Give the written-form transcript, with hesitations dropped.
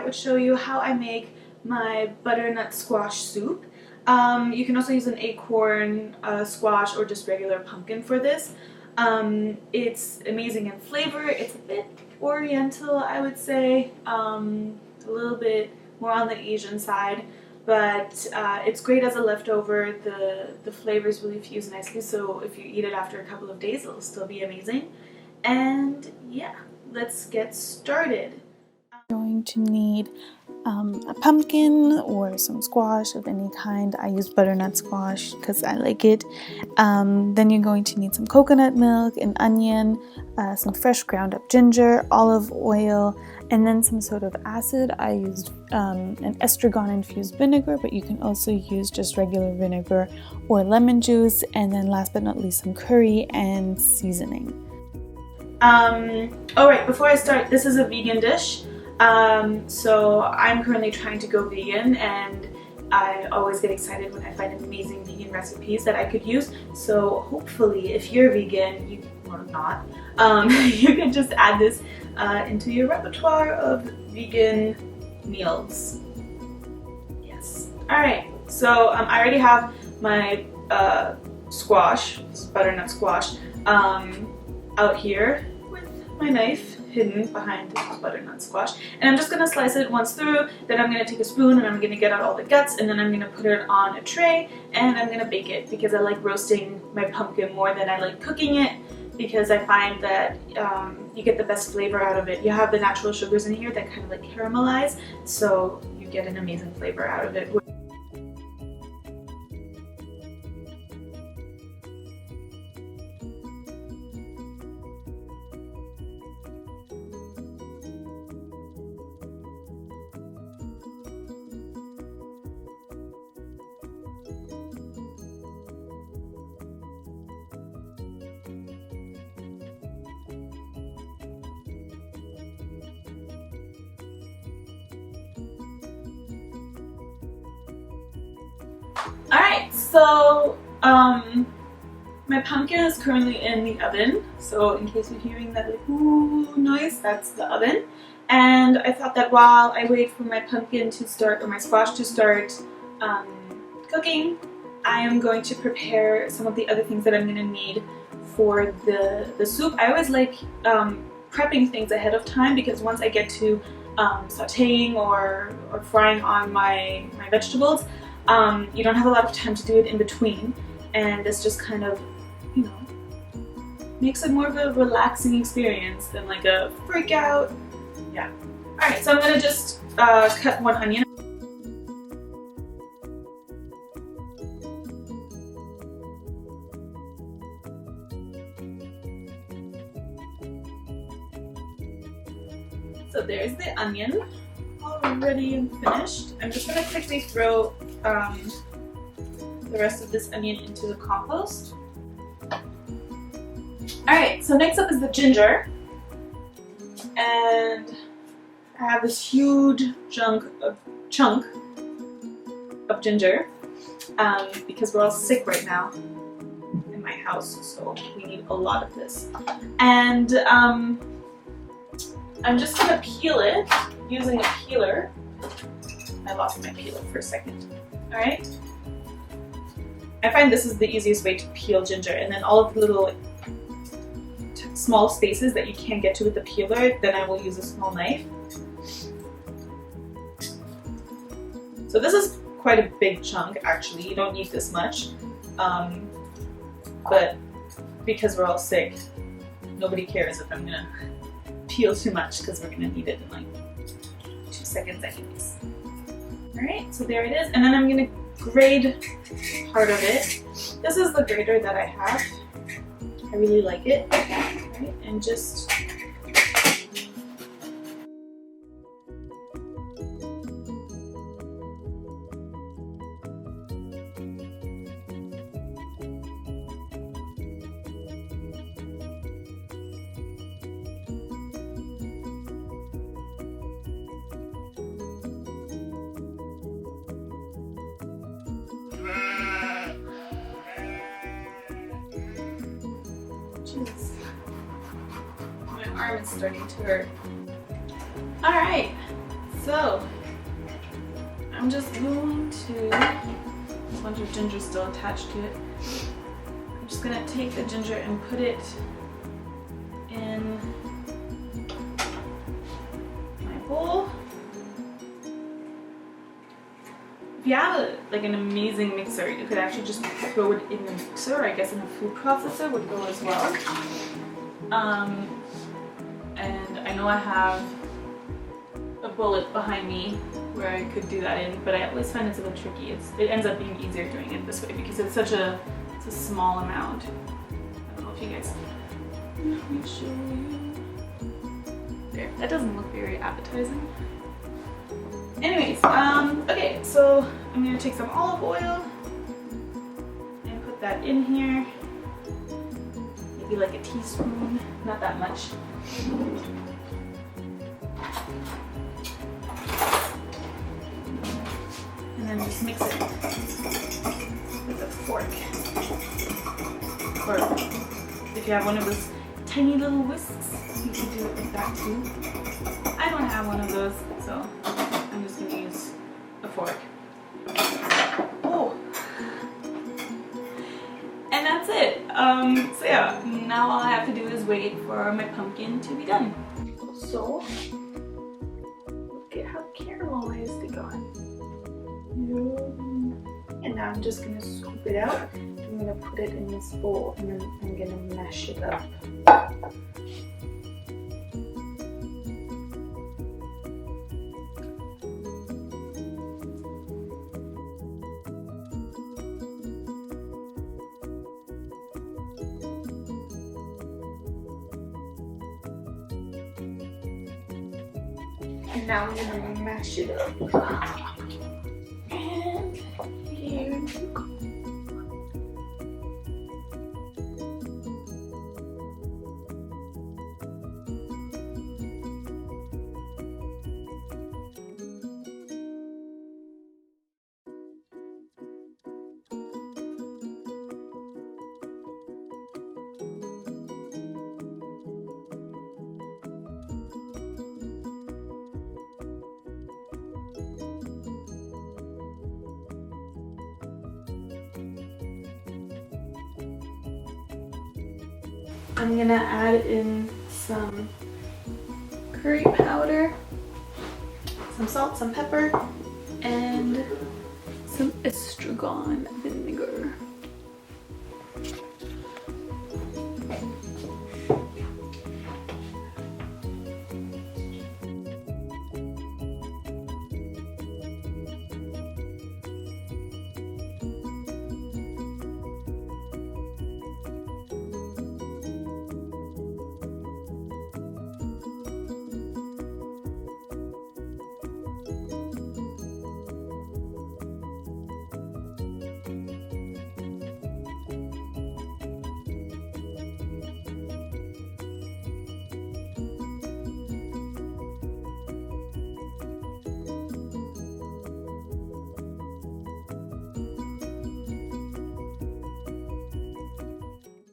I would show you how I make my butternut squash soup. You can also use an acorn squash or just regular pumpkin for this. It's amazing in flavor. It's a bit oriental, I would say, a little bit more on the Asian side, but it's great as a leftover. The flavors really fuse nicely, so if you eat it after a couple of days, it'll still be amazing. And yeah, let's get started. You're going to need a pumpkin or some squash of any kind. I use butternut squash because I like it. Then you're going to need some coconut milk, an onion, some fresh ground up ginger, olive oil, and then some sort of acid. I used an estragon infused vinegar, but you can also use just regular vinegar or lemon juice, and then last but not least some curry and seasoning. Alright, before I start, this is a vegan dish. So I'm currently trying to go vegan, and I always get excited when I find amazing vegan recipes that I could use. So hopefully if you're vegan, or not, you can just add this into your repertoire of vegan meals. Yes. Alright, so I already have my squash, this is butternut squash, out here with my knife hidden behind the butternut squash, and I'm just going to slice it once through. Then I'm going to take a spoon and I'm going to get out all the guts, and then I'm going to put it on a tray and I'm going to bake it, because I like roasting my pumpkin more than I like cooking it, because I find that you get the best flavor out of it. You have the natural sugars in here that kind of like caramelize, so you get an amazing flavor out of it. Alright, so my pumpkin is currently in the oven, so in case you're hearing that like ooh noise, that's the oven. And I thought that while I wait for my pumpkin to start, or my squash to start cooking, I am going to prepare some of the other things that I'm going to need for the soup. I always like prepping things ahead of time, because once I get to sauteing or frying on my vegetables, you don't have a lot of time to do it in between, and this just kind of, you know, makes it more of a relaxing experience than like a freak out. Yeah. Alright, so I'm gonna just cut one onion. So there's the onion, all ready and finished. I'm just gonna quickly throw the rest of this onion into the compost. Alright, so next up is the ginger. And I have this huge chunk of ginger, because we're all sick right now in my house, so we need a lot of this. And I'm just gonna peel it using a peeler. I lost my peeler for a second. Alright? I find this is the easiest way to peel ginger, and then all of the little small spaces that you can't get to with the peeler, then I will use a small knife. So this is quite a big chunk actually, you don't need this much, but because we're all sick, nobody cares if I'm gonna peel too much, because we're gonna need it in like 2 seconds anyways. Alright, so there it is, and then I'm gonna grate part of it. This is the grater that I have. I really like it. Right? And just jeez. My arm is starting to hurt. Alright, So I'm just going to, there's a bunch of ginger still attached to it. I'm just gonna take the ginger and put it in my bowl. If you have an amazing mixer, you could actually just throw it in the mixer. I guess in a food processor would go as well. And I know I have a bullet behind me where I could do that in, but I always find it's a bit tricky. It ends up being easier doing it this way because it's such a small amount. I don't know if you guys, let me show you. There, that doesn't look very appetizing. Anyways, okay, so I'm gonna take some olive oil and put that in here. Maybe like a teaspoon, not that much. And then just mix it with a fork. Or if you have one of those tiny little whisks, you can do it with that too. I don't have one of those, so I'm just gonna use a fork. Oh! And that's it. So yeah, now all I have to do is wait for my pumpkin to be done. So, look at how caramelized it got. And now I'm just gonna scoop it out. I'm gonna put it in this bowl and then I'm gonna mash it up. And now I'm gonna mash it up. And here you go. I'm gonna add in some curry powder, some salt, some pepper, and some estragon vinegar.